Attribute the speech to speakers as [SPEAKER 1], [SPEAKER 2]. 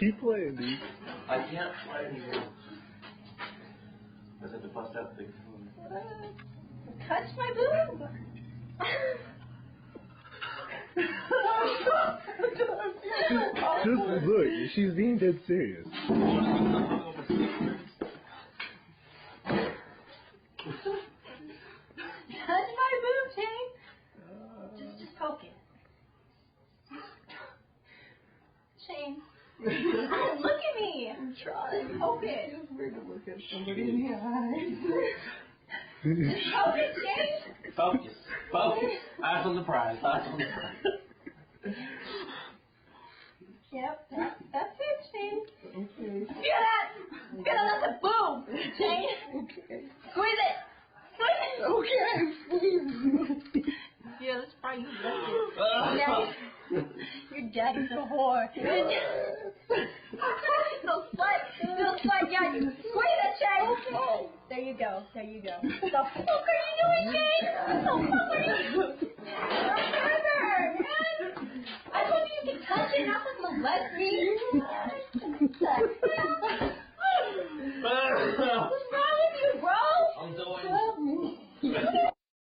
[SPEAKER 1] Keep playing, dude.
[SPEAKER 2] I can't play anymore. I just have to bust out the
[SPEAKER 3] Touch my boob.
[SPEAKER 1] Just look, she's being dead serious.
[SPEAKER 3] Touch my boob, Shane. Just poke it. Shane. Look at me.
[SPEAKER 4] I'm trying.
[SPEAKER 3] Poke it.
[SPEAKER 4] It's weird to look at somebody in the eyes.
[SPEAKER 3] Just poke it, Shane.
[SPEAKER 2] Focus. Focus. Eyes on the prize. Eyes on the prize.
[SPEAKER 3] Yep, that's it, Shane.
[SPEAKER 4] Okay.
[SPEAKER 3] Feel that? Feel that? That's a boob, Shane.
[SPEAKER 4] Okay.
[SPEAKER 3] Squeeze it. Squeeze it.
[SPEAKER 4] Okay.
[SPEAKER 3] Yeah, that's probably your daddy. Your daddy's a whore. Little slut. Yeah, you squeeze it, Shane. There you go. There you go. The fuck are you doing, Shane? The fuck are you doing? I told you you could touch it, not with molest me.